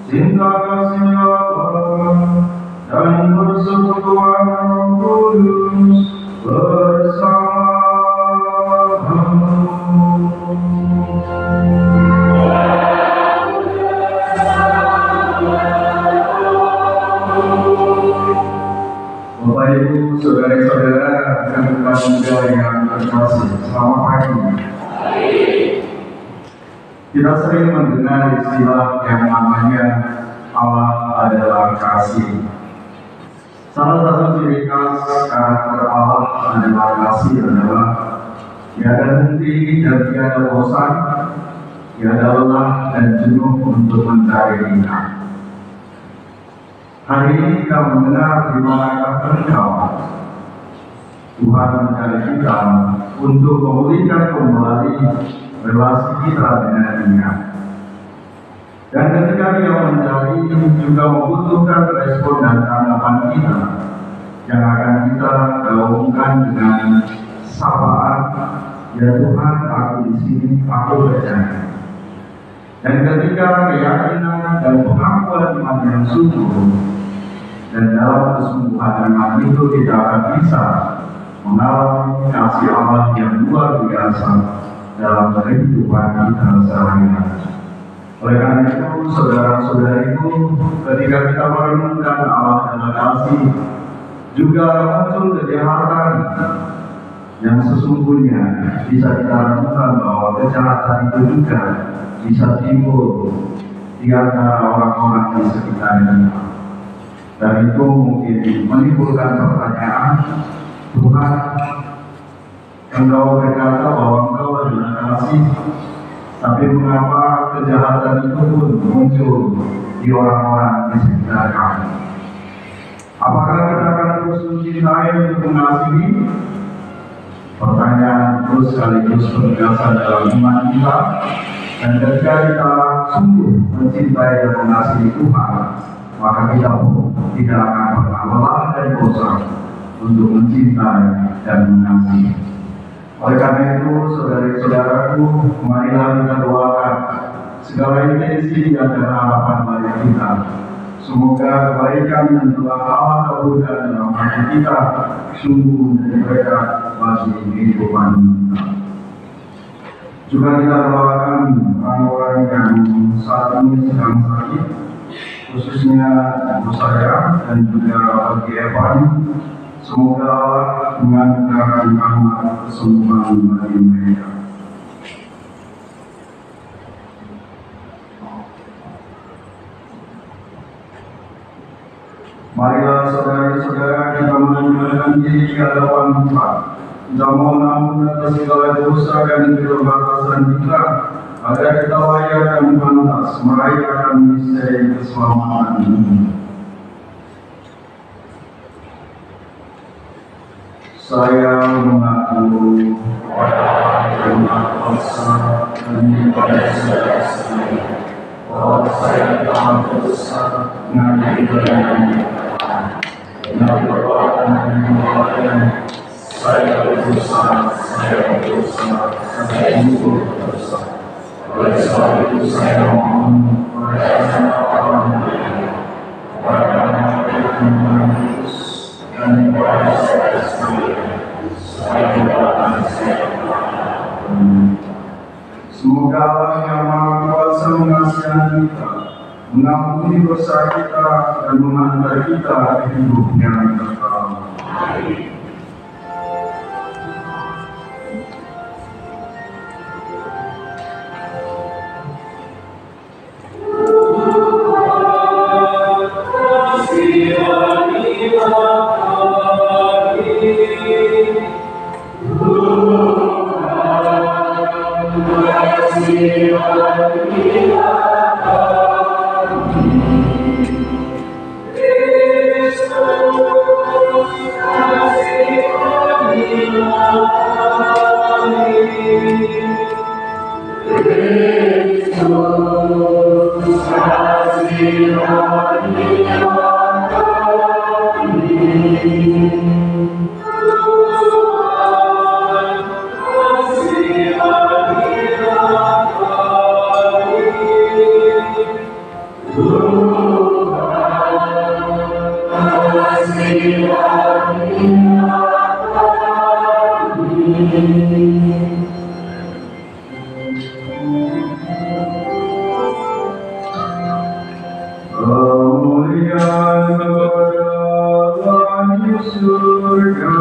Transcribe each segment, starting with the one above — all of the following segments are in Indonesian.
cinta kasih Allah dan persekutuan Roh Kudus bersamamu. Bapak Ibu, saudara-saudara dan keluarga yang terkasih, selamat pagi. Kita sering mendengar istilah yang namanya Allah adalah kasih. Salah satu ciri khas karakter Allah adalah kasih adalah tiada henti dan tiada bosan, tiada lelah dan jenuh untuk mencari Dia. Hari ini kita mendengar di manakah engkau. Tuhan mencari kita untuk memulihkan kembali relasi kita dengan Dia. Dan ketika Dia mencari juga membutuhkan respon dan tanggapan kita yang akan kita gaungkan dengan sapaan, ya Tuhan, aku di sini, aku percaya. Dan ketika keyakinan dan pengakuan iman yang sungguh dan dalam kesungguhan iman itu kita akan bisa mengalami kasih Allah yang luar biasa dalam kehidupan kita sehari-hari. Oleh karena itu, saudara-saudariku, ketika kita merenungkan Allah adalah kasih, juga muncul kejahatan yang sesungguhnya bisa kita renungkan bahwa kejahatan itu juga bisa timbul di antara orang-orang di sekitar kita. Dan itu mungkin menimbulkan pertanyaan, Tuhan, Engkau berkata bahwa Engkau adalah kasih, tapi mengapa kejahatan itu pun muncul di orang-orang di sekitar kami? Apakah kita akan terus mencintai untuk mengasihi? Pertanyaan terus sekaligus penegasan dalam iman kita. Dan ketika kita sungguh mencintai dan mengasihi Tuhan, maka kita pun tidak akan pernah lelah dan bosan untuk mencintai dan mengasihi. Oleh karena itu, saudara-saudaraku, marilah kita doakan segala intensi dan harapan bagi kita. Semoga kebaikan yang telah Allah kabulkan dalam hati kita sungguh menjadi berkat bagi kehidupan kita. Juga kita doakan orang-orang yang saat ini sedang sakit, khususnya ibu saya dan juga bagi Evan. Semoga Allah menganugerahkan rahmat kesembuhan bagi mereka. Marilah saudara-saudara kita menundukkan diri di hadapan Tuhan. Kita mohon ampun atas segala dosa dan keterbatasan kita, agar kita layak dan pantas merayakan misteri keselamatan ini. Saya mengaku dan kuasa dan pada saudara-saudara bahwa saya telah berdosa dengan ibadah dengan perbuatan dan perbuatan saya berdosa, saya sungguh berdosa. Oleh sebab itu saya mohon kepada Allah dan kepada saya sendiri, saya doakan saya. Semoga Allah yang Maha Kuasa mengasihani kita, mengampuni dosa kita dan mengantar kita ke hidup yang kekal. Amin. Oh Kemuliaan kepada Allah di surga.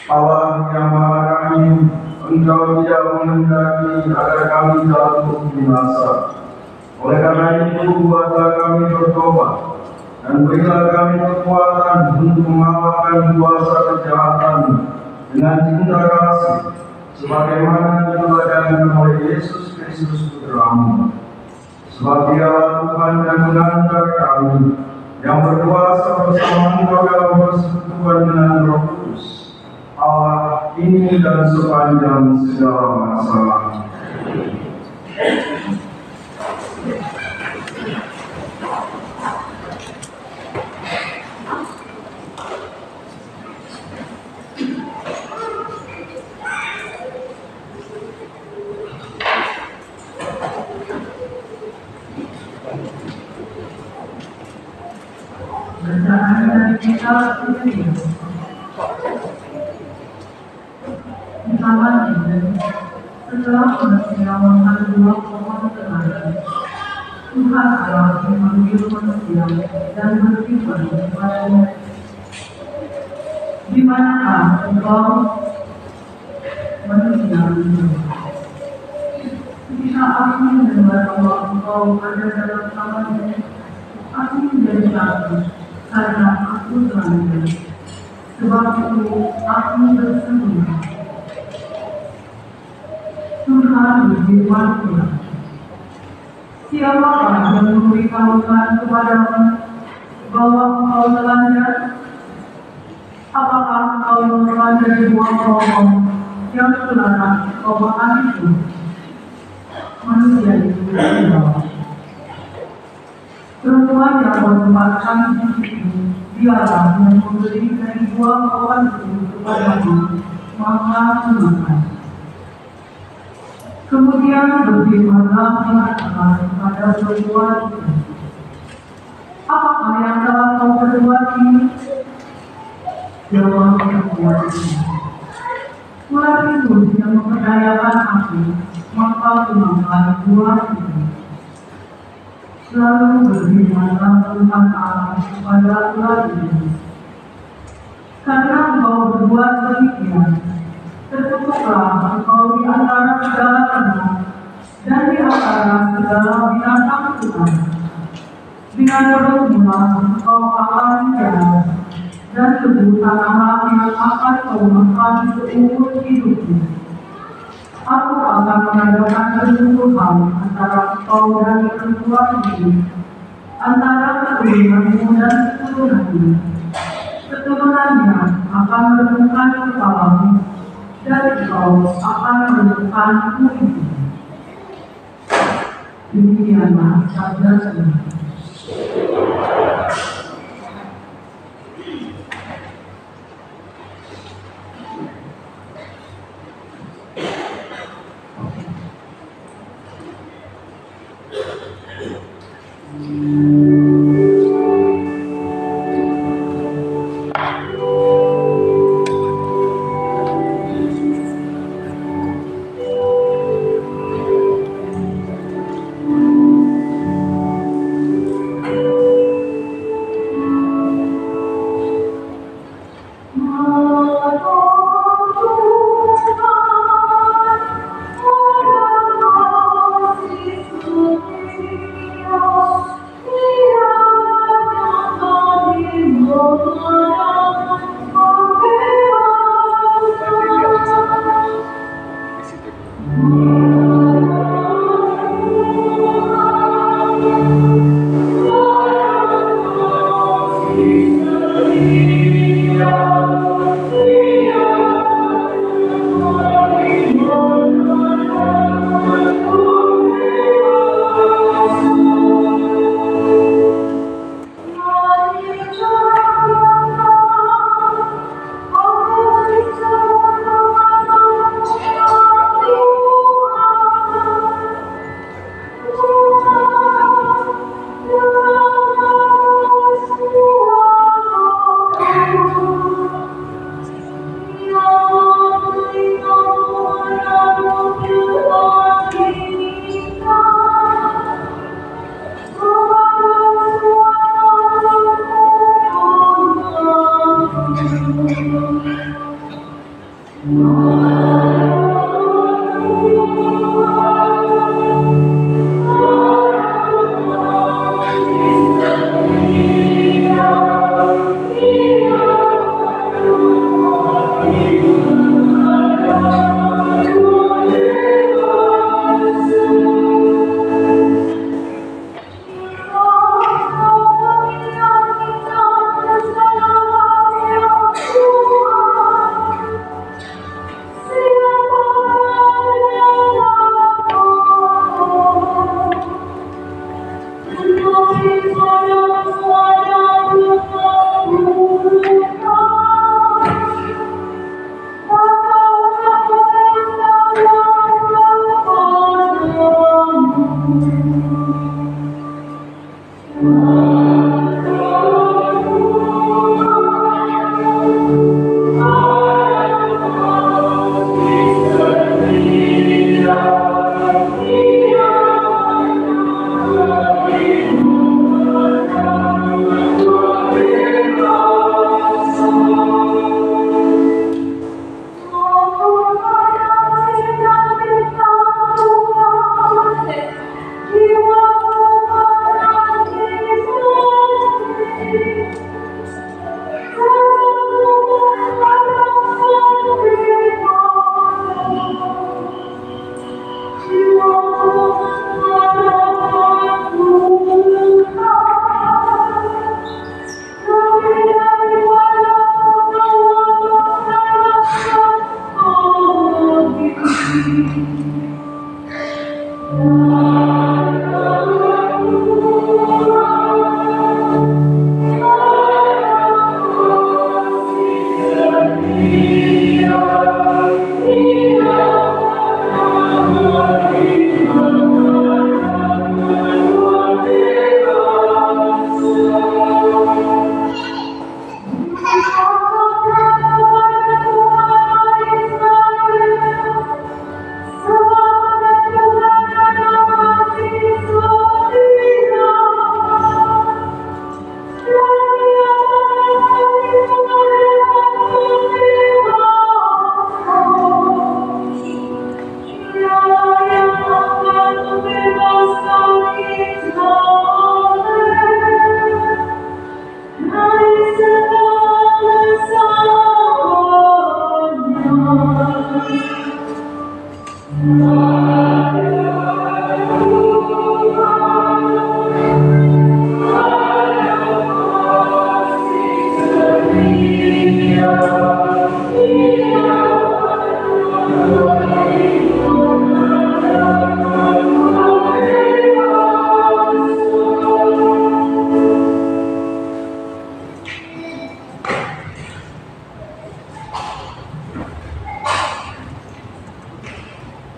Allah yang Maha Rahim, Engkau tidak menghendaki agar kami jatuh binasa. Oleh karena itu, buatlah kami bertobat dan berilah kami kekuatan untuk mengalahkan kuasa kejahatan dengan cinta kasih, sebagaimana diteladankan oleh Yesus Kristus Putra-Mu. Sebab Dia Tuhan dan Pengantar kami, yang berkuasa bersama Engkau dalam persekutuan dengan Roh Kudus, Allah ini dan sepanjang segala masa. Bacaan dari kitab Injil. Di zaman ini, setelah menyewakan dua pohon terakhir, Tuhan Allah memanggil manusia dan berfirman kepadanya, "Di manakah engkau, manusia itu? Ketika aku mendengar bahwa engkau ada dalam kamarnya, aku menjadi takut karena aku telanjang. Sebab itu aku bersembunyi." Tuhan berfirman pula, "Siapakah yang memberitahukan kepadamu bahwa engkau telanjang? Apakah engkau mempelajari buah pohon yang telah kau makan itu?" Manusia itu berkata, "Perempuan yang menempatkan di situ, dialah yang memberi dari buah pohon itu kepadamu, maka makan." Kemudian berfirmanlah Tuhan kepada perempuan itu, "Apakah yang telah kau perbuat ini?" Jawab perempuan itu, "Ular itu yang memperdayakan aku, maka aku makan buah itu." Lalu berfirmanlah Tuhan Allah kepada ular itu, "Karena engkau berbuat demikian, terkutuklah engkau di antara segala ternak dan di antara segala binatang Tuhan. Dengan perutmu engkau akan jalan, dan tubuh tanah yang akan kau makan seumur hidupmu. Aku akan mengadakan permusuhan antara engkau dan perempuan itu, antara keturunanmu dan keturunannya. Keturunannya akan menemukan kepalamu, dan engkau akan menemukan kulitmu." Demikianlah sabda Tuhan.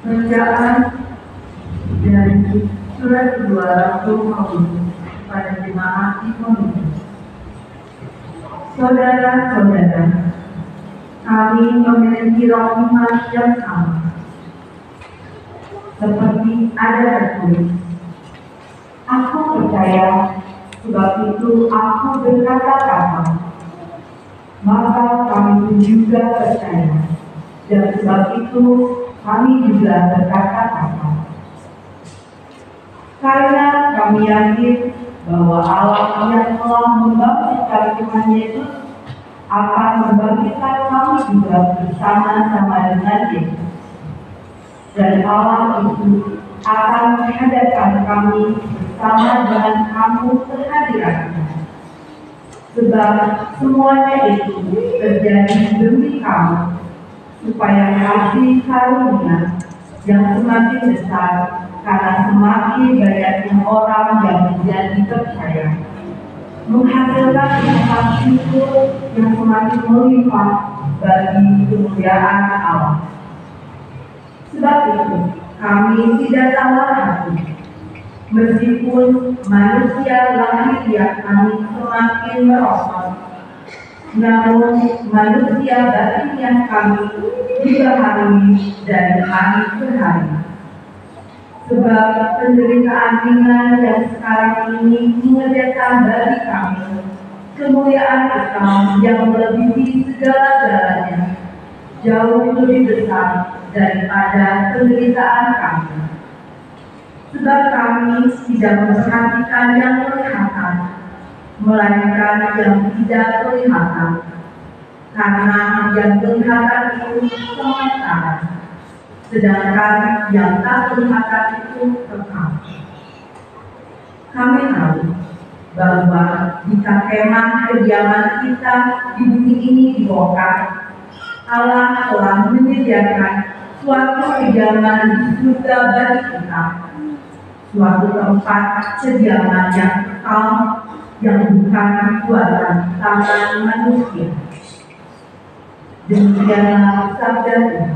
Bacaan dari surat kedua Rasul Paulus pada jemaat di Korintus. Saudara-saudara, kami memiliki roh iman yang sama. Seperti ada tertulis, aku percaya, sebab itu aku berkata-kata. Maka kami pun juga percaya, dan sebab itu kami juga berkata-kata. Karena kami yakin bahwa Allah yang telah membangkitkan Tuhan Yesus akan membangkitkan kami juga bersama-sama dengan Yesus. Dan Allah itu akan menghadirkan kami bersama dengan kamu sehari-hari. Sebab semuanya itu terjadi demi kamu, supaya kasih karunia yang semakin besar karena semakin banyaknya orang yang menjadi percaya, menghasilkan ucapan syukur yang semakin melimpah bagi kemuliaan Allah. Sebab itu kami tidak salah hati, meskipun manusia lahiriah kami semakin merosot, namun manusia batiniah kami dibaharui dari hari ke hari. Sebab penderitaan ringan yang sekarang ini mengerjakan bagi kami kemuliaan kekal yang melebihi segala-galanya, jauh lebih besar daripada penderitaan kami. Sebab kami tidak memperhatikan yang kelihatan, melainkan yang tidak kelihatan, karena yang kelihatan itu sementara, sedangkan yang tak kelihatan itu kekal. Kami tahu bahwa jika kemah kediaman kita di bumi ini dibongkar, Allah telah menyediakan suatu kediaman di surga bagi kita, suatu tempat sediakan yang kekal yang bukan buatan tangan manusia. Demikianlah sabda Tuhan.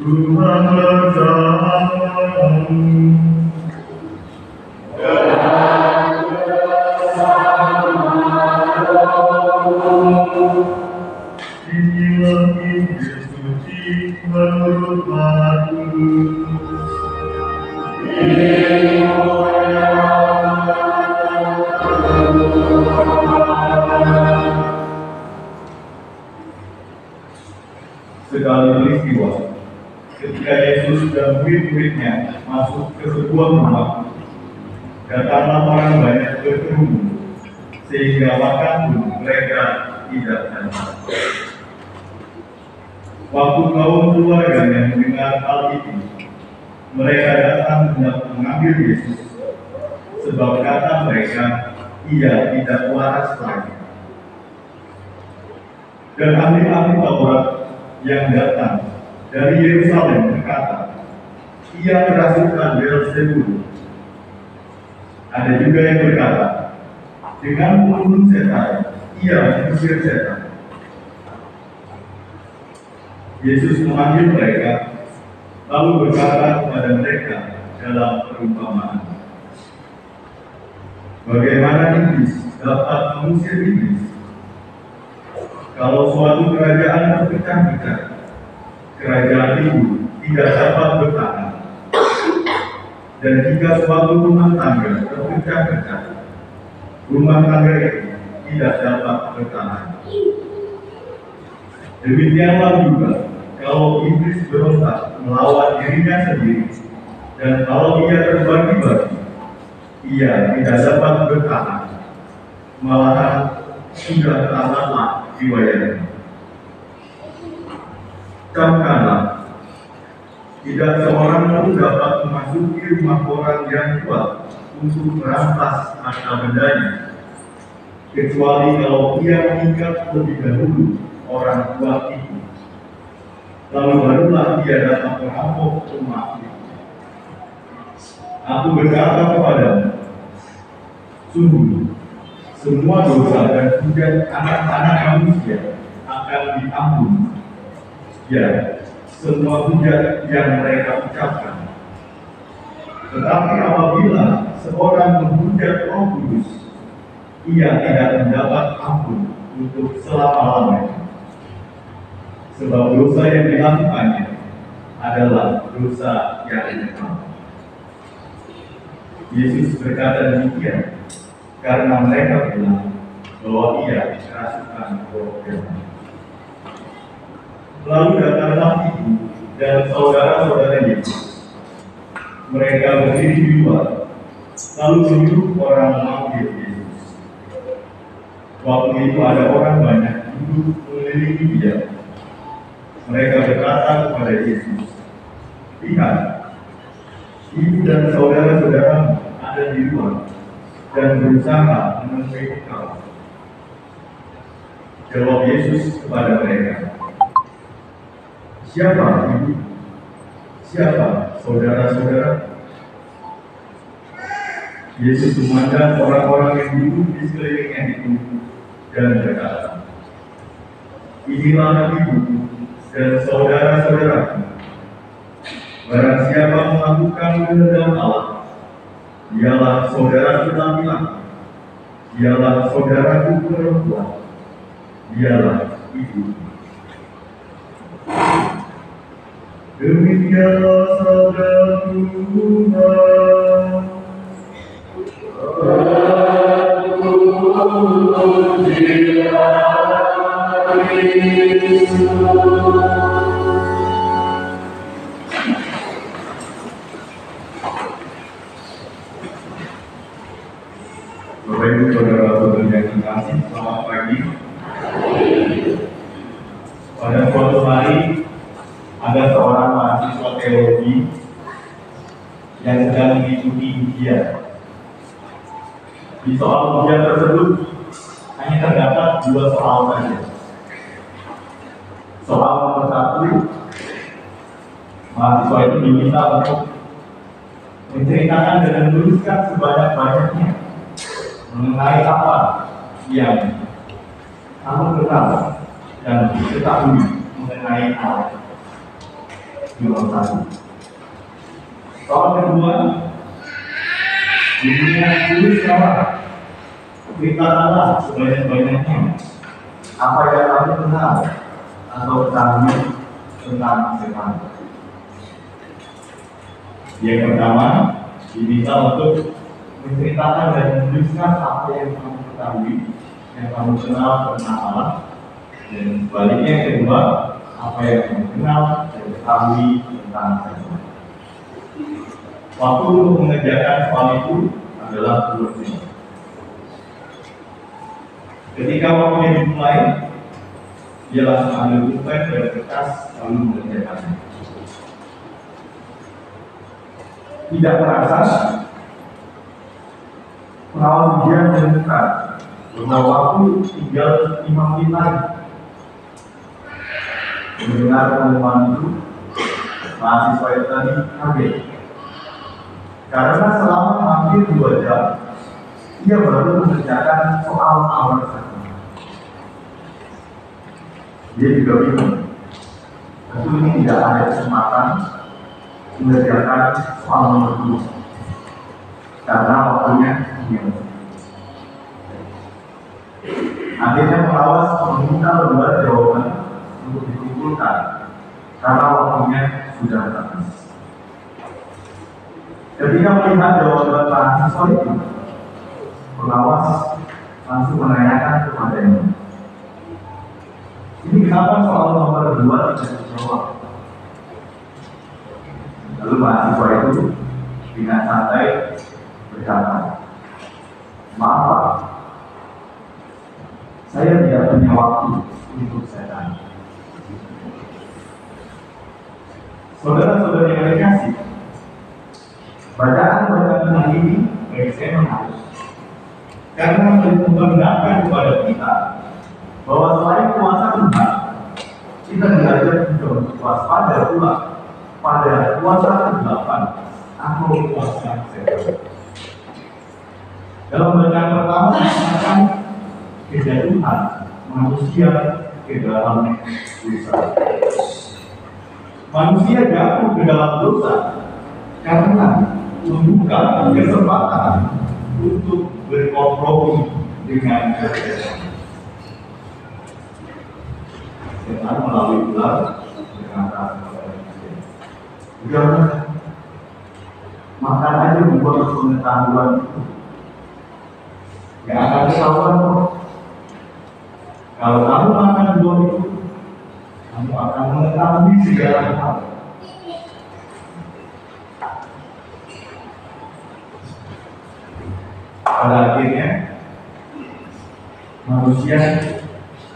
Tuhan bersamamu. Inilah Injil suci menurut Markus. Sekali peristiwa, ketika Yesus dan murid-muridnya masuk ke sebuah rumah, datanglah orang banyak berkerumun, sehingga makan pun mereka tidak dapat. Waktu kaum keluarganya mendengar hal itu, mereka datang hendak mengambil Yesus, sebab kata mereka, ia tidak waras lagi. Dan ahli-ahli Taurat yang datang dari Yerusalem berkata, ia kerasukan Beelzebul. Ada juga yang berkata, dengan mulut setan, ia mengusir setan. Yesus memanggil mereka, lalu berkata kepada mereka dalam perumpamaan, bagaimana iblis dapat mengusir iblis? Kalau suatu kerajaan terpecah-pecah, kerajaan itu tidak dapat bertahan. Dan jika suatu rumah tangga terpecah-pecah, rumah tangga itu tidak dapat bertahan. Demikianlah juga kalau iblis berontak melawan dirinya sendiri, dan kalau ia terbagi-bagi, ia tidak dapat bertahan. Malahan sudah tamatlah riwayatnya. Camkanlah, tidak seorang pun dapat memasuki rumah orang yang kuat untuk merampas harta bendanya, kecuali kalau ia mengikat lebih dahulu orang kuat itu. Lalu barulah dia dapat merampok rumah itu. Aku berkata kepadamu, sungguh, semua dosa dan hujat anak-anak manusia akan diampuni. Ya, semua hujat yang mereka ucapkan. Tetapi apabila seorang menghujat Roh Kudus, ia tidak mendapat ampun untuk selama-lamanya. Sebab dosa yang dilakukannya adalah dosa yang nyata. Yesus berkata demikian karena mereka bilang bahwa ia kerasukan roh jahat. Lalu datanglah ibu dan saudara-saudara Yesus. Mereka berdiri di luar, lalu menyuruh orang memanggil Yesus. Waktu itu ada orang banyak duduk mengelilingi dia. Mereka berkata kepada Yesus, "Lihat, ibu dan saudara-saudaramu ada di luar dan berusaha menemui engkau." Jawab Yesus kepada mereka, "Siapa ibu? Siapa saudara-saudara?" Yesus memandang orang-orang yang duduk di sekelilingnya itu dan berkata, "Inilah ibu dan saudara-saudaraku. Barang siapa melakukan kehendak Allah, dialah saudaraku laki-laki, dialah saudaraku perempuan, dialah ibu." Demikianlah sabda Tuhan. Bapak Ibu saudara-saudari yang terkasih, selamat pagi. Pada suatu hari ada seorang mahasiswa teologi yang sedang mengikuti ujian. Di soal ujian tersebut hanya terdapat 2 soal saja. Soal nomor 1, mahasiswa itu diminta untuk menceritakan dan menuliskan sebanyak-banyaknya mengenai apa yang kamu kenal dan diketahui mengenai Allah. Nomor 1. Soal kedua, dunia tulis apa? Ceritakanlah sebanyak-banyaknya apa yang kamu kenal atau ketahui tentang setan. Yang pertama, diminta untuk menceritakan dan menuliskan apa yang kamu ketahui, yang kamu kenal tentang Allah. Dan sebaliknya yang kedua, apa yang kamu kenal dan ketahui tentang setan. Waktu untuk mengerjakan soal itu adalah 2 menit. Ketika waktunya dimulai, dia langsung ambil pulpen dan kertas lalu mengerjakannya. Tidak terasa, pengawal ujian menemukan bahwa waktu tinggal 5 menit lagi. Mendengar pengumuman itu, mahasiswa itu tadi kaget. Karena selama hampir 2 jam, ia baru mengerjakan soal awal saja. Dia juga bingung. Tentu ini tidak ada kesempatan mengerjakan soal nomor 2 karena waktunya hilang. Akhirnya pengawas meminta beberapa jawaban untuk dikumpulkan karena waktunya sudah habis. Ketika melihat jawaban mahasiswa itu, pengawas langsung menanyakan kepadanya, "Ini kenapa soal nomor 2 tidak dijawab?" Lalu mahasiswa itu dengan santai berkata, "Maaf Pak, saya tidak punya waktu untuk setan." Saudara-saudara yang dikasih, bacaan ini bagi saya menarik karena membenarkan kepada kita bahwa selain kuasa Tuhan, kita diajar juga untuk waspada pula pada kuasa kegelapan atau kuasa setan. Dalam bacaan pertama dikatakan kejatuhan manusia ke dalam dosa. Manusia jatuh ke dalam dosa karena membuka kesempatan untuk berkompromi dengan kesehatan. Setan melalui ular berkata kepada manusia, "Jangan makan aja buat pengetahuan itu. Gak akan ketahuan kok. Kalau kamu makan buah itu, kamu akan mengetahui segala hal." pada akhirnya manusia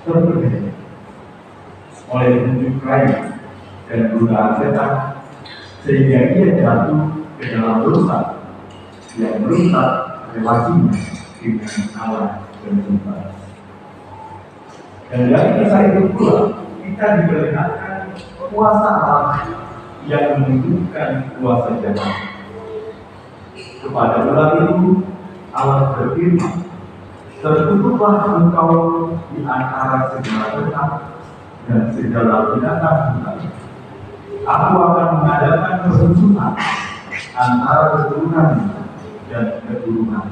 terpedaya oleh petunjuk kayu dan godaan setan, sehingga ia jatuh ke dalam dosa yang merusak relasinya dengan Allah dan Tuhan. Dan dari kisah itu pula kita diperlihatkan kuasa Allah yang menunjukkan kuasa jahat. Kepada ular itu Allah berfirman, tertutuplah engkau di antara segala ternak dan segala binatang hutan. Aku akan mengadakan permusuhan antara keturunan dan keturunan.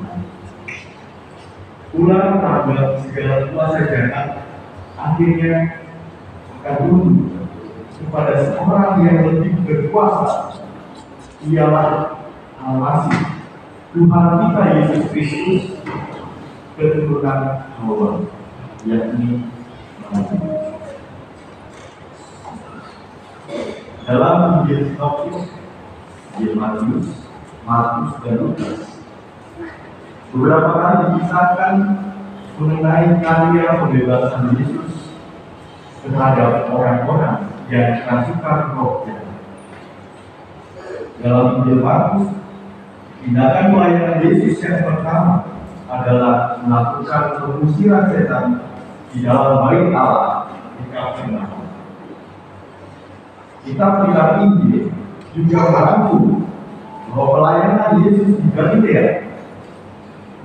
Ular terhadap segala kuasa jahat akhirnya akan tunduk kepada seorang yang lebih berkuasa, ialah Al-Masih, Tuhan kita Yesus Kristus, keturunan Hawa, yakni Maria. Dalam Injil Sinoptis, Injil Matius, Markus, dan Lukas, beberapa kali dikisahkan mengenai karya pembebasan Yesus terhadap orang-orang yang kerasukan roh jahat. Dalam Injil Markus, tindakan pelayanan Yesus yang pertama adalah melakukan pengusiran setan di dalam bait Allah di Kapernaum. Kitab-kitab Injil juga merangkum bahwa pelayanan Yesus di Galilea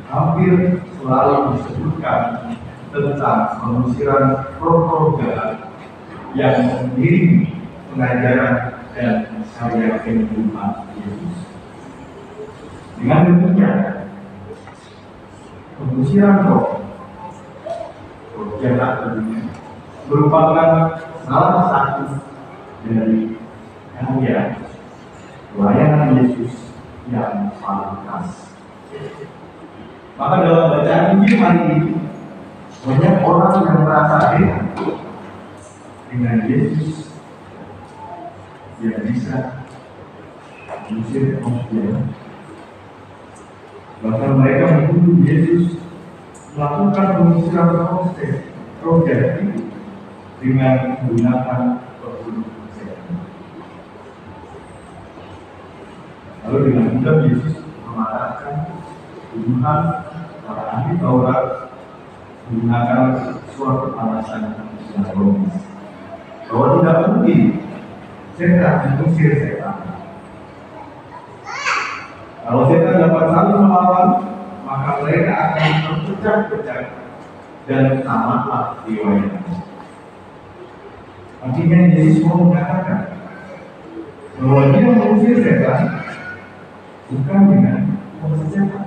hampir selalu disebutkan tentang pengusiran roh-roh jahat yang mengiringi pengajaran dan karya kehidupan Yesus. Dengan demikian, pengusiran roh jahat ini merupakan salah satu dari karya pelayanan Yesus yang paling khas. Maka dalam bacaan Injil hari ini, banyak orang yang merasa heran dengan Yesus yang bisa mengusir roh jahat. Bahkan mereka menuduh Yesus melakukan pengusiran roh jahat itu dengan menggunakan pembuluh setan. Lalu dengan mudah Yesus mengatakan tuduhan para ahli Taurat menggunakan suatu alasan yang logis bahwa tidak mungkin setan mengusir setan. Kalau setan dapat saling melawan, maka mereka akan terpecah-pecah dan tamatlah riwayatnya. Artinya Yesus mau mengatakan bahwa dia mengusir setan bukan dengan kuasa setan,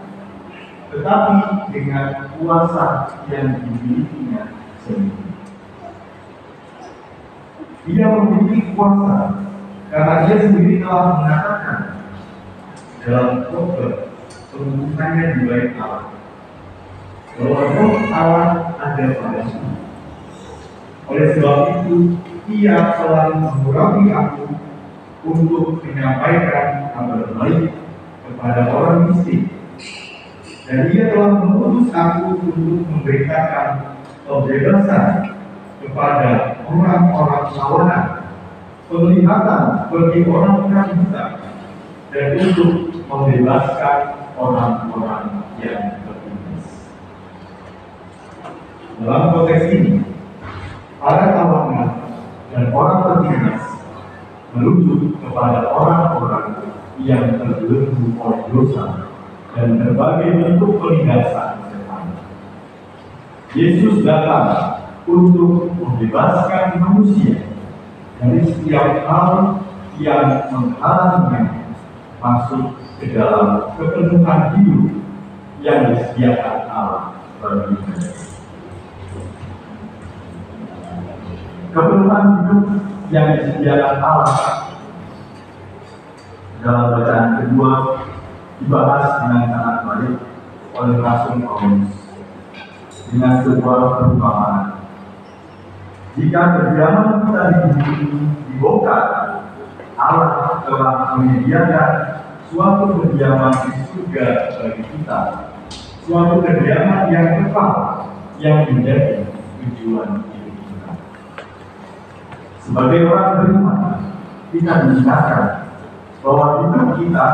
tetapi dengan kuasa yang dimilikinya sendiri. Dia memiliki kuasa karena dia sendiri telah mengatakan dalam khotbah pembukaannya di bait Allah bahwa roh Allah ada padanya. Oleh sebab itu, ia telah mengurangi aku untuk menyampaikan kabar baik kepada orang miskin, dan ia telah mengutus aku untuk memberitakan pembebasan kepada orang-orang tawanan, penglihatan bagi orang-orang buta, dan untuk membebaskan orang-orang yang tertindas. Dalam konteks ini, para tawanan dan orang tertindas merujuk kepada orang-orang yang terbelenggu oleh dosa dan berbagai bentuk penindasan setan. Yesus datang untuk membebaskan manusia dari setiap hal yang menghalanginya masuk ke dalam kepenuhan hidup yang disediakan Allah bagi mereka. Kepenuhan hidup yang disediakan Allah dalam bacaan kedua dibahas dengan sangat baik oleh Rasul Paulus dengan sebuah perumpamaan. Jika kediaman kita di bumi ini dibongkar, Allah telah menyediakan suatu kediaman di surga bagi kita suatu kediaman yang kekal yang menjadi tujuan hidup kita. Sebagai orang beriman, kita diingatkan bahwa hidup kita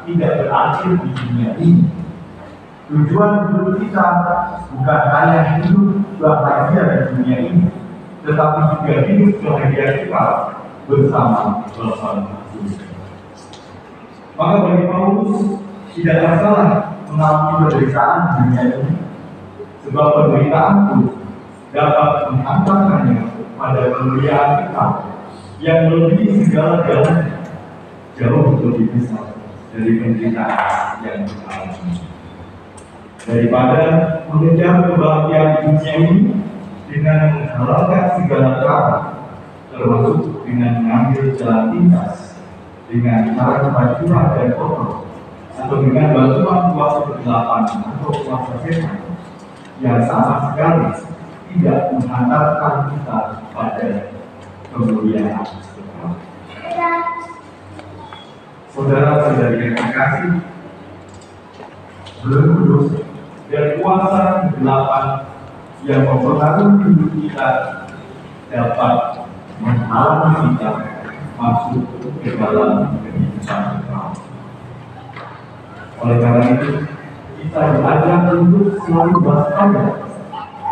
tidak berakhir di dunia ini. Tujuan hidup kita bukan hanya hidup bahagia di dunia ini, tetapi juga hidup bahagia kita bersama Kristus. Maka bagi Paulus tidak masalah Mengalami penderitaan di dunia ini, sebab penderitaan itu dapat menghantarkannya pada kemuliaan kita yang melebihi segala galanya, jauh lebih besar dari penderitaan yang kita alami. Daripada mengejar kebahagiaan di dunia ini dengan menghalalkan segala cara, termasuk dengan mengambil jalan pintas, dengan cara kemajuan dan kotor, atau dengan bantuan kuasa kegelapan atau kuasa setan yang sama sekali tidak menghantarkan kita pada kemuliaan kekal. Saudara-saudari yang terkasih, belum kudus dan kuasa kegelapan yang mempengaruhi hidup kita dapat menghalangi kita masuk ke dalam kehidupan kekal. Oleh karena itu, kita diajak untuk selalu waspada,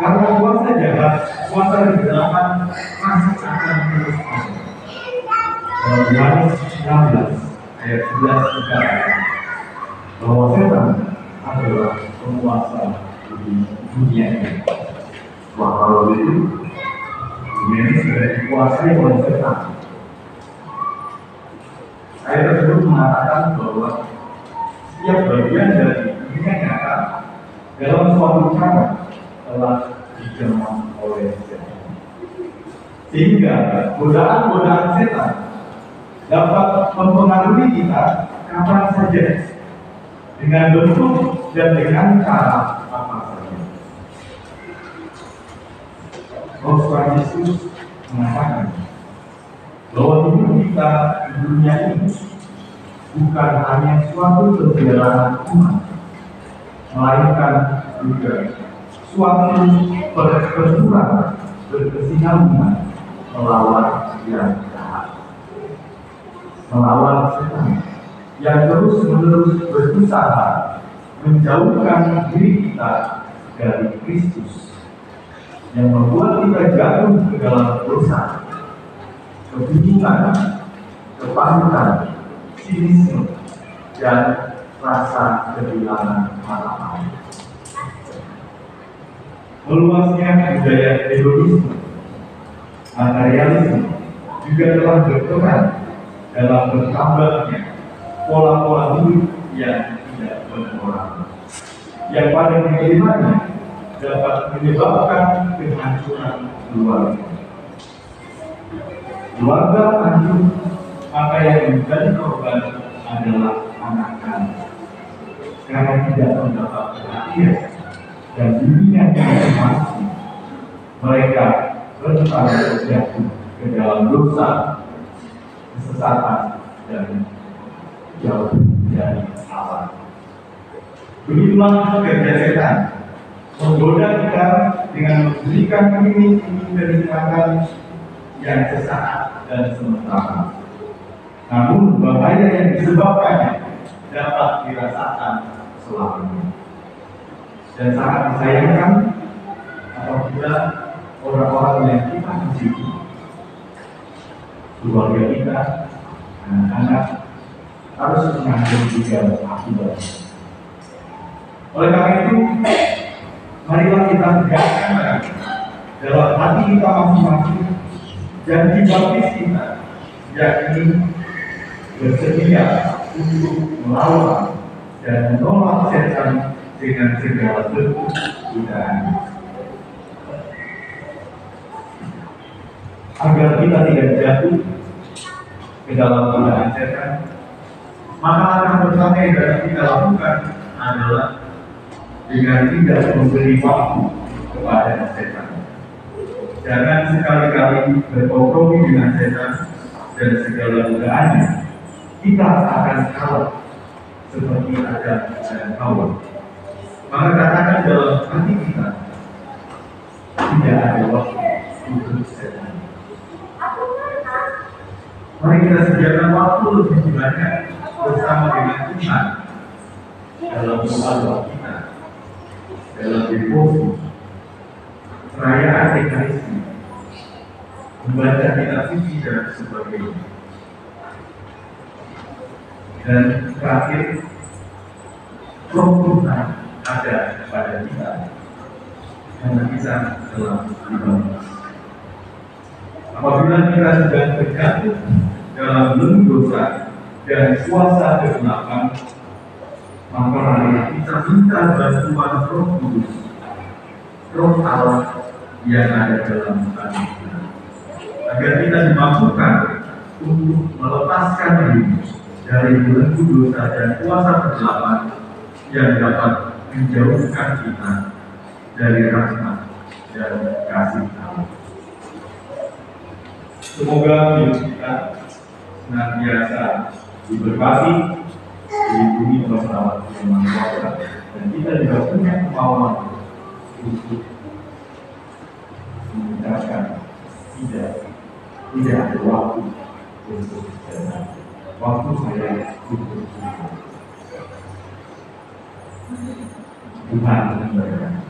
karena kuasa jahat, kuasa kegelapan masih akan terus ada. Dalam Yohanes 16 ayat 11 dikatakan bahwa setan adalah penguasa di dunia ini. wah kalau itu Dunia ini sudah dikuasai oleh setan. ayat tersebut mengatakan bahwa Setiap bagian dari dunia nyata dalam suatu cara telah dijamah oleh setan. Sehingga godaan-godaan setan dapat mempengaruhi kita kapan saja, dengan bentuk dan dengan cara apa saja. Rasul Yesus mengatakan bahwa hidup kita di dunia ini bukan hanya suatu perjalanan iman, melainkan juga suatu pertempuran berkesinambungan melawan yang jahat, melawan setan yang terus-menerus berusaha menjauhkan diri kita dari Kristus, yang membuat kita jatuh ke dalam dosa, kebingungan, kepanikan, sinisme, dan rasa kehilangan harapan. Meluasnya budaya hedonisme, materialisme juga telah berperan dalam bertambahnya pola-pola hidup yang tidak bermoral, yang pada kehidupannya dapat menyebabkan kehancuran keluarga. Keluarga hancur, maka yang menjadi korban adalah anak-anak, karena tidak mendapat perhatian dan dunia yang masih mereka rentan terjatuh ke dalam dosa, kesesatan, dan jauh dari Allah. Begitulah kerja setan, menggoda kita dengan memberikan iming-iming kenikmatan yang sesaat dan sementara. Namun bahaya yang disebabkannya dapat dirasakan selamanya. Dan sangat disayangkan apabila orang-orang yang kita mencintai, keluarga kita, anak-anak, harus menanggung juga akibatnya. Oleh karena itu, marilah kita tegakkan dalam hati kita masing-masing janji baptis kita, yakni bersedia untuk melawan dan menolak setan dengan segala bentuk godaan, agar kita tidak jatuh ke dalam godaan setan. Maka langkah pertama yang harus kita lakukan adalah dengan tidak memberi waktu kepada setan. Jangan sekali-kali berkompromi dengan setan dan segala godaannya. Kita akan kalah seperti Adam dan Hawa. Maka katakan dalam hati kita, tidak ada waktu untuk setan. Mari kita sediakan waktu lebih banyak bersama dengan Tuhan dalam doa kita, dalam devosi, perayaan Ekaristi, membaca kitab suci dan sebagainya. Dan terakhir, Roh Tuhan ada pada kita karena kita telah dibangun. Apabila kita sedang terjatuh dalam belenggu dosa dan kuasa kegelapan, maka mari kita minta bantuan Roh Kudus, Roh Allah yang ada dalam hati kita, agar kita dimampukan untuk melepaskan diri dari belenggu dosa dan kuasa kegelapan yang dapat menjauhkan kita dari rahmat dan kasih Allah. Semoga hidup kita senantiasa diberkati, dilindungi oleh Allah yang Maha Kuasa, dan kita juga punya kemauan untuk mengucapkan tidak ada waktu untuk jalan. Waktu saya untuk Tuhan memberkati.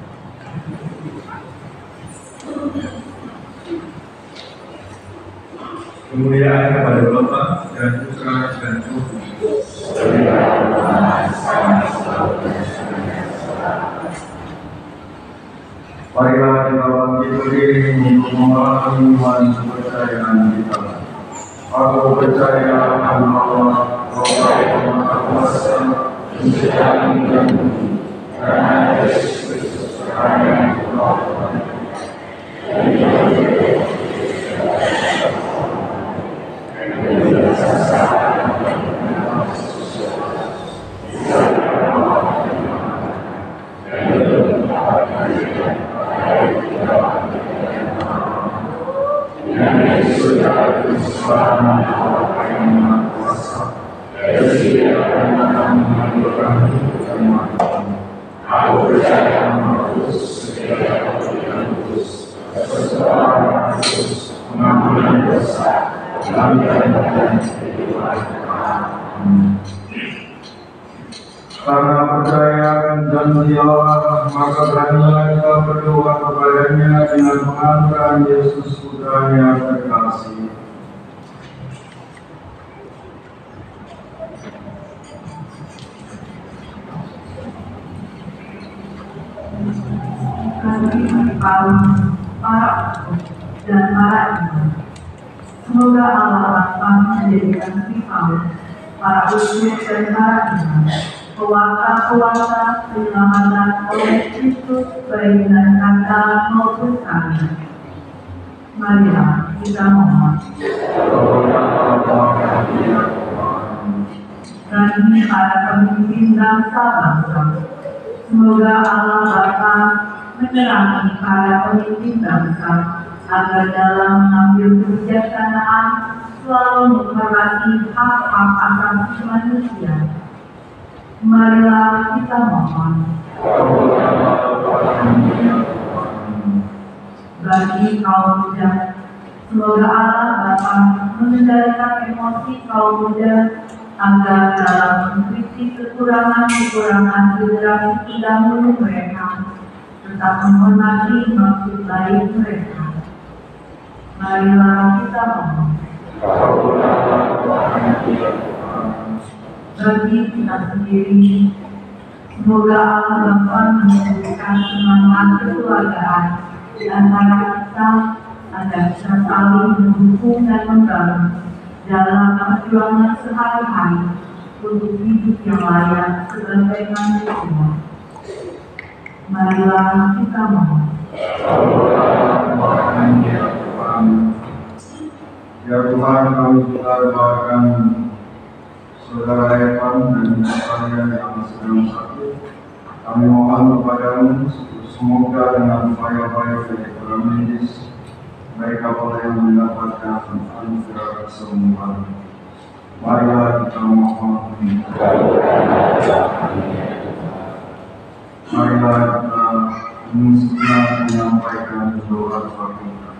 Kemuliaan kepada Bapa dan Putra dan Roh Kudus. Marilah kita bangkit berdiri untuk memahami iman kepercayaan kita. Aku percaya akan Allah, Bapa yang Maha Kuasa, menciptakan dan karena Yesus Kristus, karena Roh karena percaya dan Allah, maka beranilah kita berdoa kepadanya dengan mengangkat Yesus Putranya terkasih. Kasih kaum para dan para imam. Semoga Allah Bapa menjadikan kita para utusan dan para imam, pewarta-pewarta penyelamatan oleh Kristus baik dan kata maupun karya. Marilah kita mohon. Bagi para pemimpin bangsa-bangsa, semoga Allah Bapa menerangi para pemimpin bangsa agar dalam mengambil kebijaksanaan selalu menghormati hak-hak asasi manusia. Marilah kita mohon. Bagi kaum muda, semoga Allah Bapa mengendalikan emosi kaum muda agar dalam mengkritik kekurangan-kekurangan generasi terdahulu mereka tetap menghormati maksud baik mereka. Marilah kita mohon. Bagi kita sendiri, semoga Allah Bapa memberikan semangat kekeluargaan di antara kita agar kita saling mendukung dan membangun dalam perjuangan sehari-hari untuk hidup yang layak sebagai manusia. Marilah kita mohon. Ya Tuhan, kami juga doakan saudara Evan dan saya yang sedang sakit. Kami mohon kepadamu, semoga dengan upaya-upaya dari para medis, mereka boleh mendapatkan anugerah kesembuhan. Marilah kita mohon. Marilah kita menyampaikan doa kita.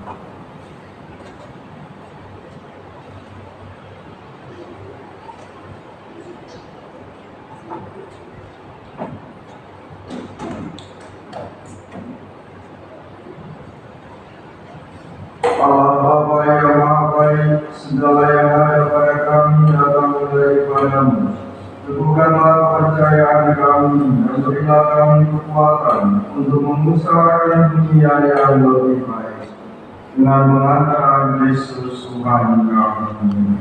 Allah Bapa yang Maha Baik, segala yang ada pada kami datang daripadamu. Teguhkanlah kepercayaan kami dan berilah kami kekuatan untuk mengusahakan dunia yang lebih baik dengan mengantar Yesus Tuhan kami.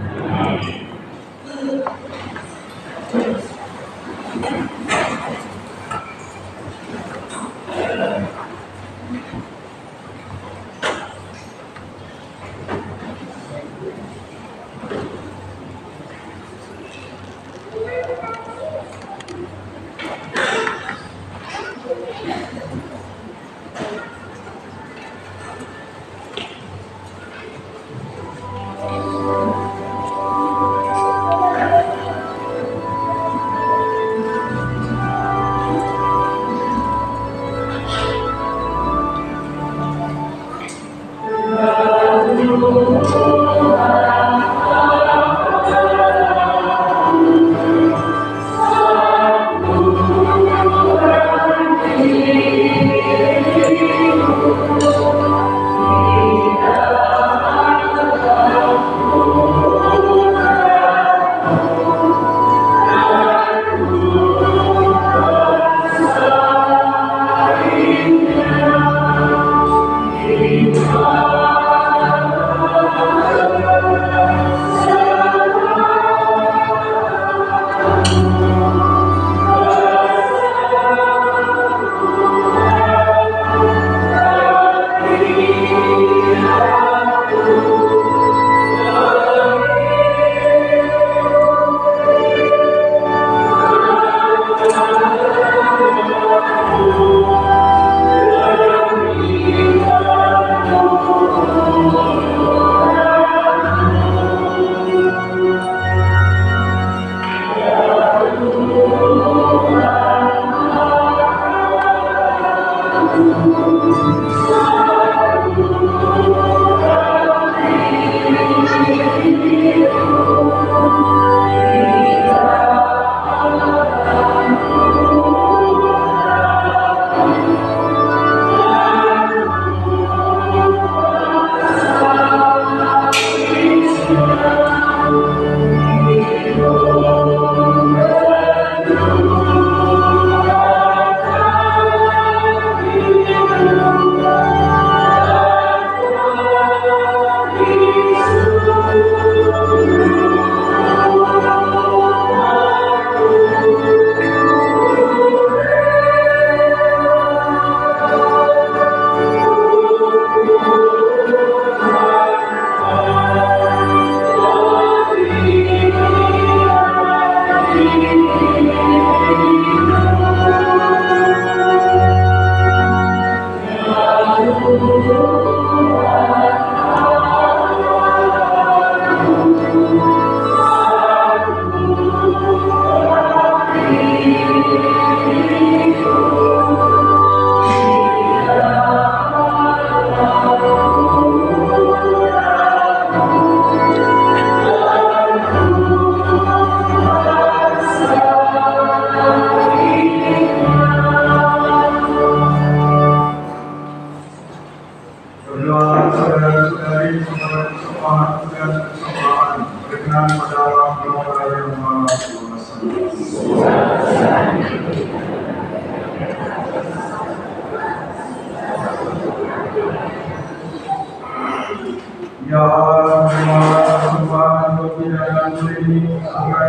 Ya Allah, terima Tuhan untuk pidana ini,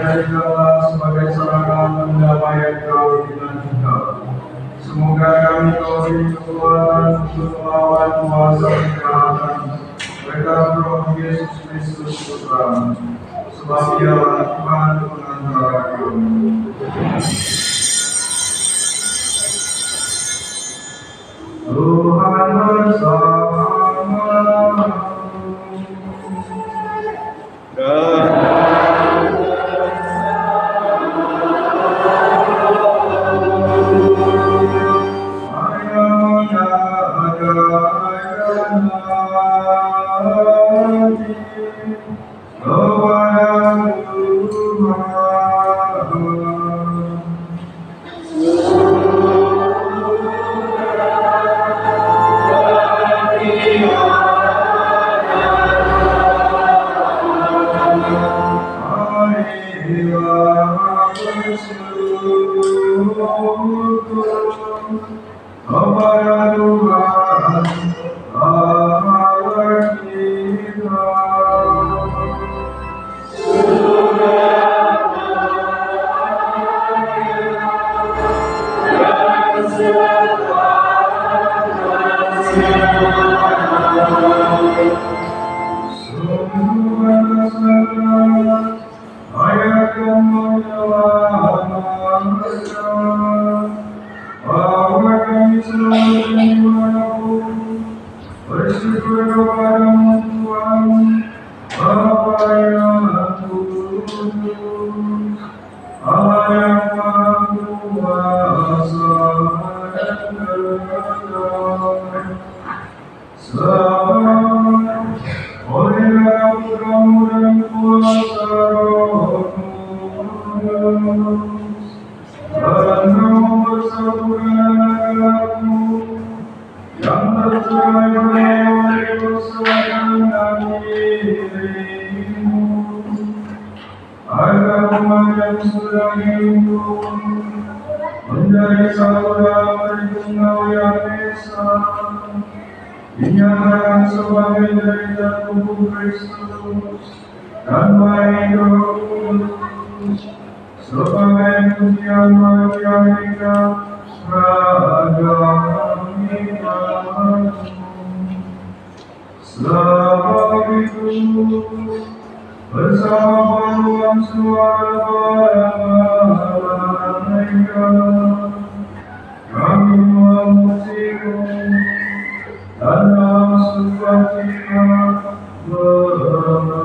jadikanlah sebagai sarana pendamaian kami dengan kita. Semoga kami beri kekuatan untuk melawan kuasa kejahatan berkat Roh Yesus Kristus Tuhan, sebab Dialah Tuhan pengantara kami. Tuhan bersama. Dan dinyatakan sebagai derita tubuh Kristus dan baik Roh Kudus sebagai pujian bagi kita seragam iman. Sebab itu bersama paduan suara para malaikat kami memujimu dan dalam sukacita bernyanyi.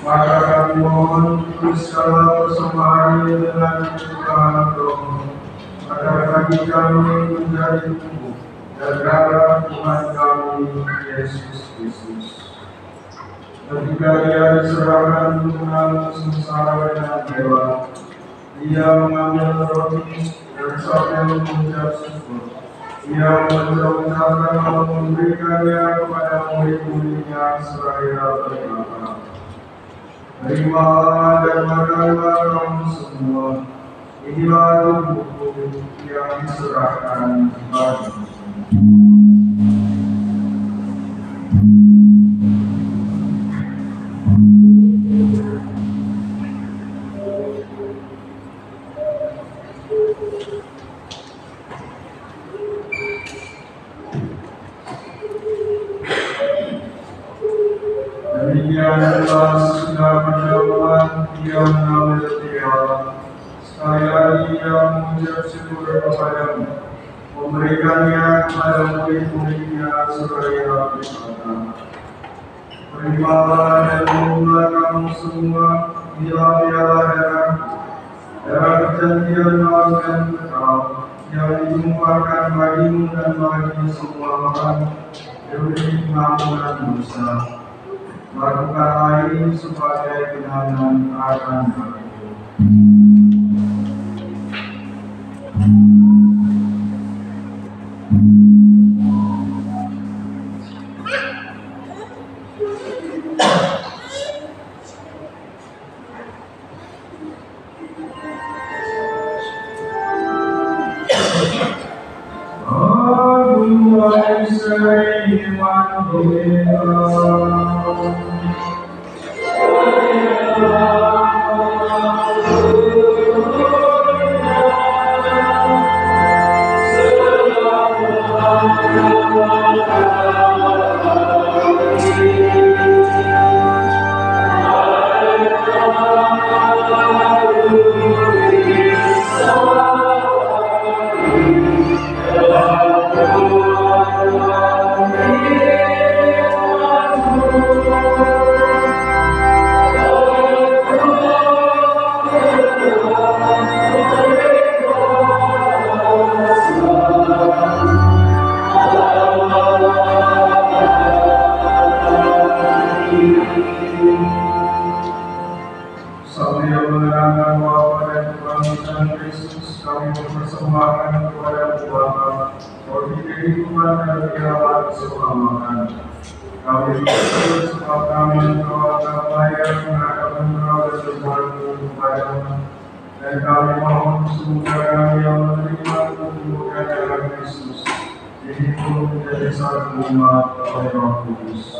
Maka kami mohon segala persembahan dengan kesukaan Roh, agar bagi kami menjadi tubuh dan darah Tuhan kami Yesus Kristus. Ketika Dia diserahkan dengan sengsara dan dewa, Dia mengambil roti dan sambil mengucap syukur, Ia mengucapkan lalu memberikannya kepada murid-muridnya seraya berkata, "Terimalah dan makanlah kamu semua, inilah tubuhku yang diserahkan bagimu." Demikian telah sudah berjalan Dia mengambil piala, sekali lagi yang mengucap syukur kepadamu, memberikannya kepada murid-muridnya suraya berkata, terimalah dan minumlah kamu semua piala-piala darah perjanjian baru dan kekal yang ditumpahkan bagimu dan bagi semua orang demi pengampunan dosa. Lakukanlah ini sebagai kenangan akan kami. Sambil menerangkan bahwa pada kebangkitan Kristus kami mempersembahkan kepada Bapa roti kehidupan dan piala keselamatan. Kami bersama kami bahwa damai menghadapkan Engkau dan berbuatmu kepadamu, dan kami mohon semoga kami yang menerima keburukan dalam Kristus dihimpun menjadi satu umat oleh Roh Kudus.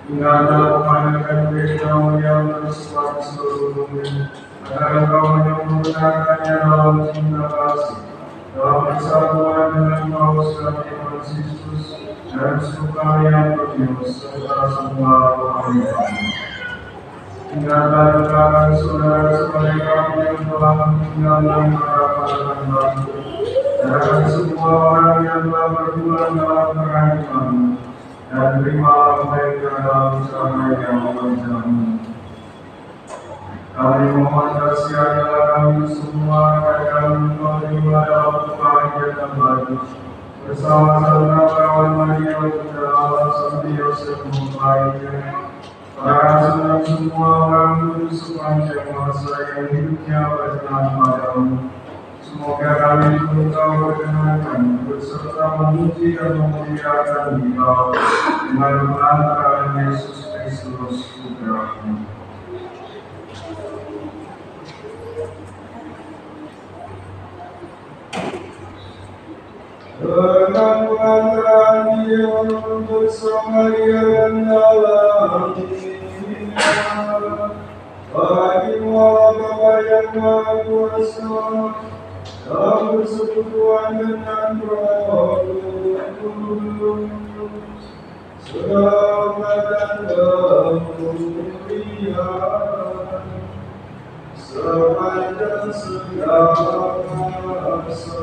Tinggallah memandangkan Kristus yang bersesuatu seluruh bumi, agar Engkau menyempurnakannya dalam cinta kasih, dalam persatuan dengan Paus dan Kristus, dan suka yang berdius serta semua rohani kami. Tinggallah dekatkan saudara-saudara kami yang telah meninggal dan merapakan batu, dan semua orang yang telah berpulang dalam kerahiman, dan terimalah mereka dalam damai yang menjamin. Kami mohon kasihanlah kami semua agar kami menerima dalam kebahagiaan dan bagus bersama-sama kawan Maria Bunda Allah Santi Yosef Muhammad, para rasul dan semua orang kudus sepanjang masa yang hidupnya berkenan padamu. Semoga kami Engkau berkenankan berserta memuji dan memuliakan Engkau dengan pengantaran Yesus Kristus Putra-Mu. Dengan pengantaran Dia bersama Dia dan dalam bagi Allah Bapa yang Maha Kuasa, dalam persekutuan dengan Roh Kudus, selamat dan kemuliaan sepanjang segala masa.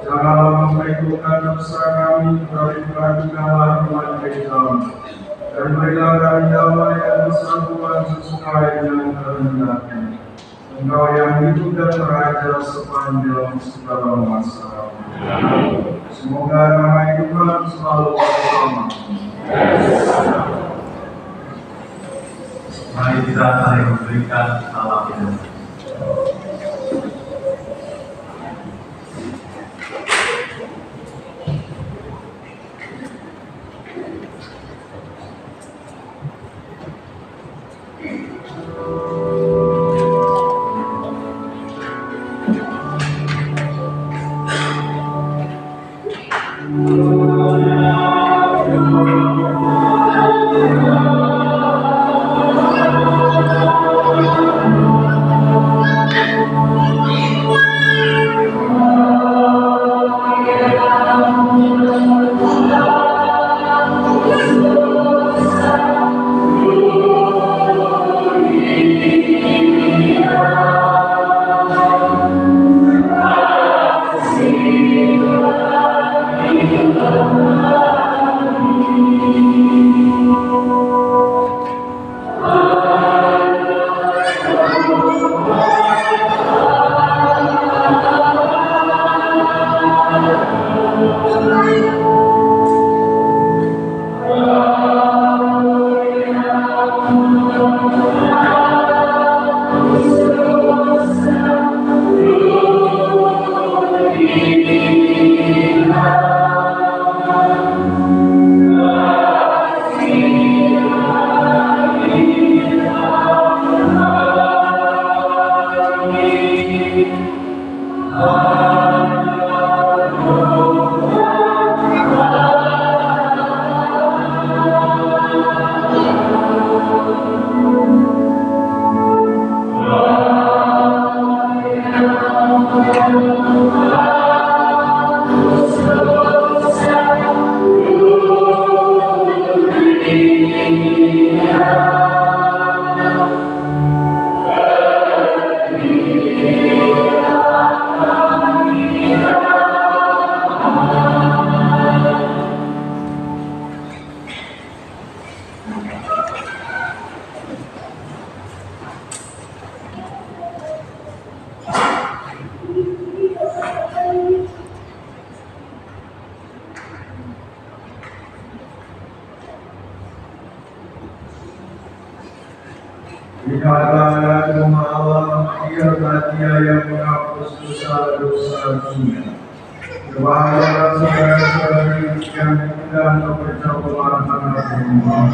Janganlah memperhitungkan dosa kami, tetapi perhatikanlah iman kami. Dan berilah kami damai yang bersatuan sesuai dengan kehendakmu. Engkau yang hidup dan beraja sepanjang segala masa. Semoga nama Tuhan selalu bersama. Mari kita saling memberikan salam hidup. Dikatakan rumah Allah, Dia yang menghapus dosa-dosa dunia. Kebahagiaan saudara-saudari yang sedang berperjamuan anak rumah.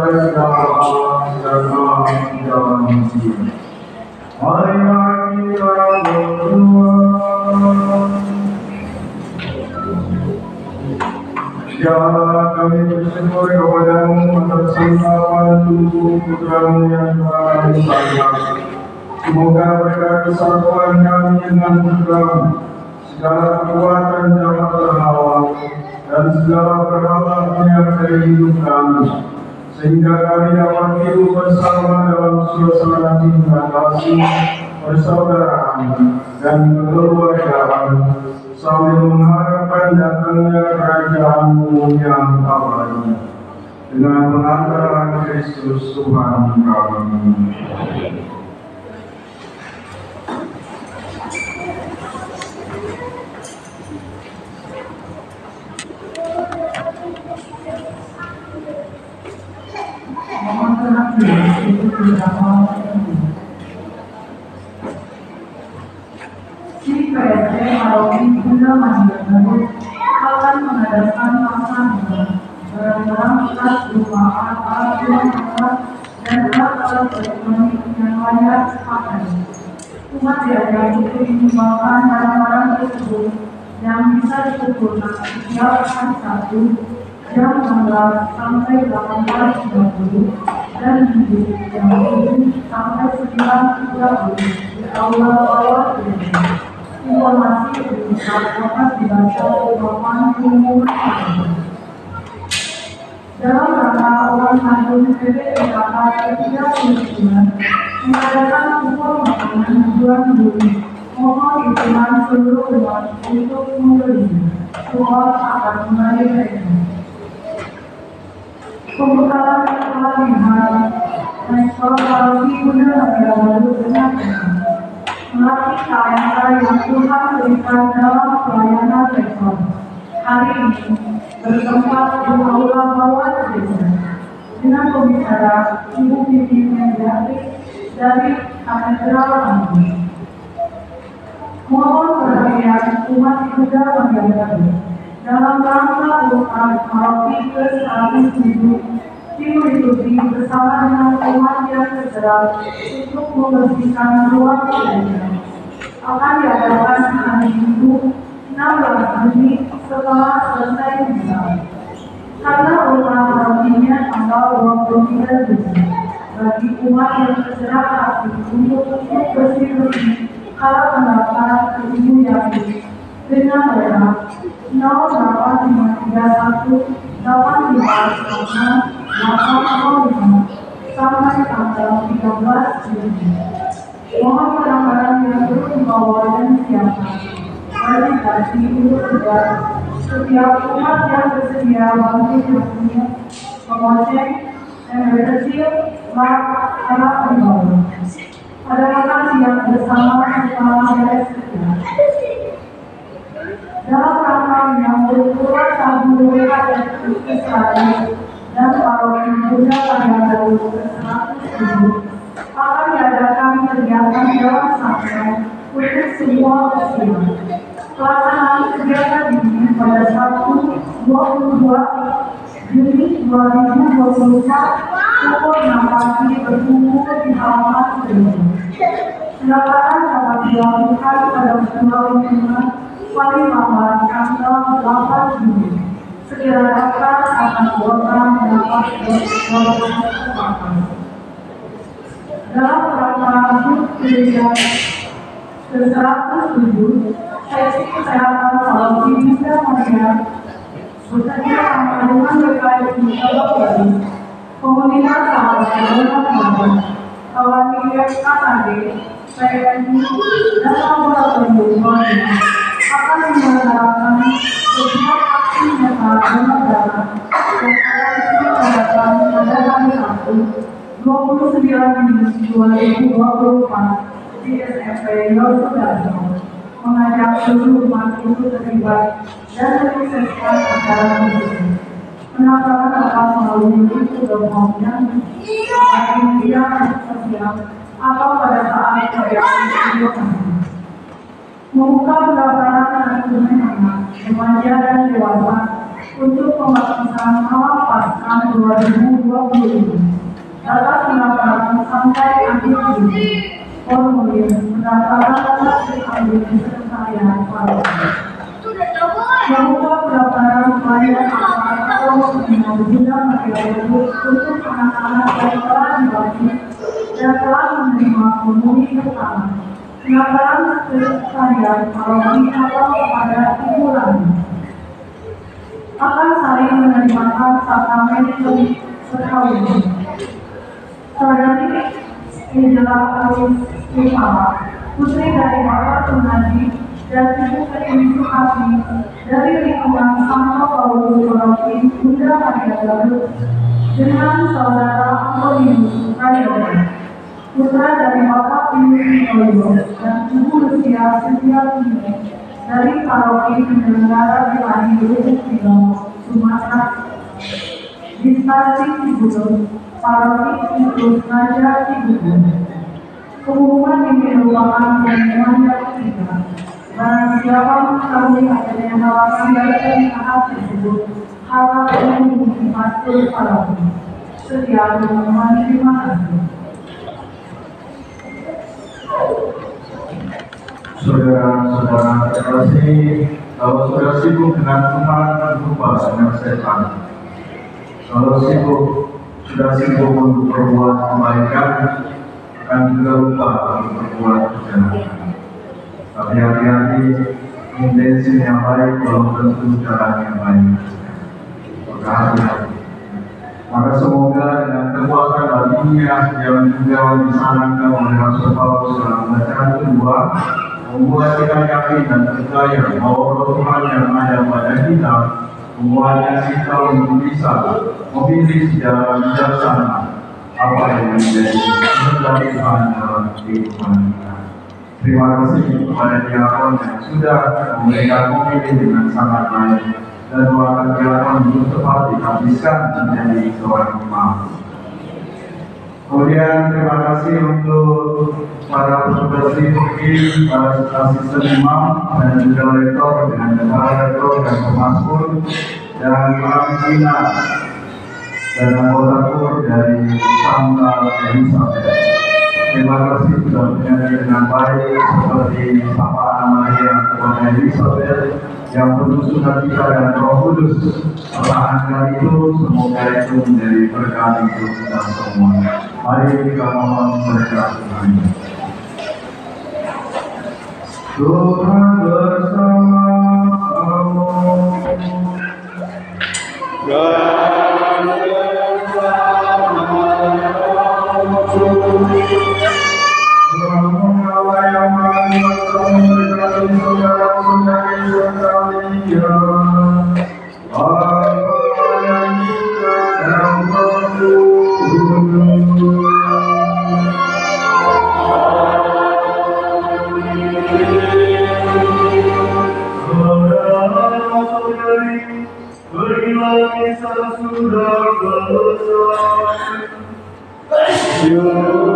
pada segala hal dan alam dalam Dia. Marilah kita berdoa. Ya Allah, kami bersyukur kepadamu atas urapan tubuh Putra-Mu yang paling sayang. Semoga berkat kesatuan kami dengan Putra-Mu, segala kekuatan dapat terhalang dan segala peralatan yang dari hidup kami, sehingga kami dapat hidup bersama dalam suasana cinta kasih, persaudaraan, dan kekeluargaan, sambil mengharapkan datangnya kerajaan-Mu yang abadi. Dengan pengantaran Kristus Tuhan kami. Mohon perhatian untuk beberapa si PSC Maroki Bunda Mandi tersebut akan mengadakan pasangan barang-barang khas berupa alat-alat dan alat-alat elektronik yang layak pakai. Umat diajak untuk menyumbangkan barang-barang tersebut yang bisa dikumpulkan setiap hari Sabtu jam 16 sampai 18.30 dan Minggu jam 7 sampai 9.30 di Aula Bawah Gereja. Informasi lebih lengkap dapat dibaca di papan pengumuman. Dalam rangka ulang tahun PPPKK ke-39 mengadakan kumpul makanan bulan Juli. Mohon dukungan seluruh umat untuk membeli. Tuhan akan menerima. Pembukaan pelatihan Rektor Paroki Bunda Mandi baru dengan melatih talenta yang Tuhan berikan dalam pelayanan rektor. Hari ini bertempat di Aula Bawah Gereja dengan pembicara Ibu Vivi Mediatik dari Katedral Mandi. Mohon perhatian umat Buddha Mandi dalam rangka ulang Paroki ke-107 diikuti bersama dengan umat yang tergerak untuk membersihkan ruang gereja. Akan diadakan hari Minggu 16 Juni setelah selesai misa. Karena ulang parokinya tanggal 29 Juni, bagi umat yang tergerak hati untuk bersih-bersih kalau mendaftar ke Ibu Yati dengan mereka 08531 855 805 sampai tanggal 13 Juni. Mohon barang-barang yang perlu dibawa dan disiapkan. Validasi untuk setiap umat yang bersedia bantu hasilnya, mengocek, dan berkecil, mak, anak membawa. Pada makan siang bersama setelah beres kerja. Dalam rangka menyambut ulang tahun PKK ke-100 dan Paroki Bunda Mandi baru ke-107 akan diadakan kegiatan dalam sampai untuk semua usia. Pelaksanaan kegiatan ini pada Sabtu 22 Juni 2024 pukul 6 pagi berkumpul di halaman gereja. Silakan dapat dilakukan pada sebuah kunjungan paling lambat tanggal 8 Juni. Segera daftar akan kuota dapat dilakukan. Dalam rangka HUT Gereja ke-107, seksi kesehatan Paroki Bunda Mandi beserta dengan BKSI Baru, komunitas sahabat Saudara kawan KKD, PMI, dan laboratorium akan menyelenggarakan setiap aksi nyata donor darah yang akan diadakan pada hari Sabtu 29 Juni 2024 di SMP Yosudarso, mengajak seluruh umat untuk terlibat dan menyukseskan acara tersebut. Penampilan akan melalui itu doang yang sosial atau pada saat kegiatan video. Membuka pendaftaran anak tunai anak, remaja dan dewasa untuk pembaptisan malam Paskah 2020 dapat dilaksanakan sampai akhir Juni. Formulir pendaftaran diambil di sekretariat paroki. Membuka pendaftaran pelayan atau seminar guna material untuk anak-anak yang telah dibaptis dan telah menerima formulir pertama. Pendaftaran sekretariat paroki atau kepada ibu lain akan saling menerimakan sakramen perkawinan. Saudari Angela Alice Rifara, putri dari Bapak Sunadi dan Ibu Ketua Hati dari lingkungan Santo Paulus Paroki Bunda Maria Garut, dengan saudara Antonius Prayoga, putra dari Bapak Pius Toyo dan Ibu Lucia Setiatini dari Paroki Penyelenggara Ilahi Lubuk Linggau, Sumatera, Dispasi Cibubur, Paroki Situs Raja Cibubur. Pengumuman ini merupakan pengumuman yang ketiga. Barang siapa mengetahui adanya halangan dari pernikahan tersebut, harap menghubungi pastor paroki. Sekian pengumuman, terima kasih. Saudara-saudara terkasih, kalau sudah sibuk dengan Tuhan, lupa dengan setan. Kalau sudah sibuk untuk berbuat kebaikan, akan juga lupa untuk berbuat kejahatan. Tapi hati-hati, intensi yang baik belum tentu cara yang baik. Maka hati-hati. Maka semoga dengan kekuatan batinnya yang juga disarankan oleh Rasul Paulus dalam bacaan kedua, membuat kita yakin dan percaya bahwa Roh Tuhan yang ada pada kita membuatnya kita untuk bisa memilih secara bijaksana apa yang menjadi kehendak Tuhan dalam kehidupan kita. Terima kasih kepada diakon yang sudah memberikan memilih dengan sangat baik dan doakan diakon untuk tepat dihabiskan menjadi seorang imam. Kemudian terima kasih untuk para petugas liturgi, para asisten imam dan juga rektor dengan para rektor dan pemasmur dan para pembina dan anggota kur dari Santa Elizabeth. Terima kasih sudah menyanyi dengan baik seperti sapaan Maria kepada Elizabeth yang penuh sukacita dan Roh Kudus. Pertahankan itu, semoga itu menjadi berkat untuk kita semua. Mari kita mohon berkat Tuhan. Tuhan bersamamu. Sudah selesai.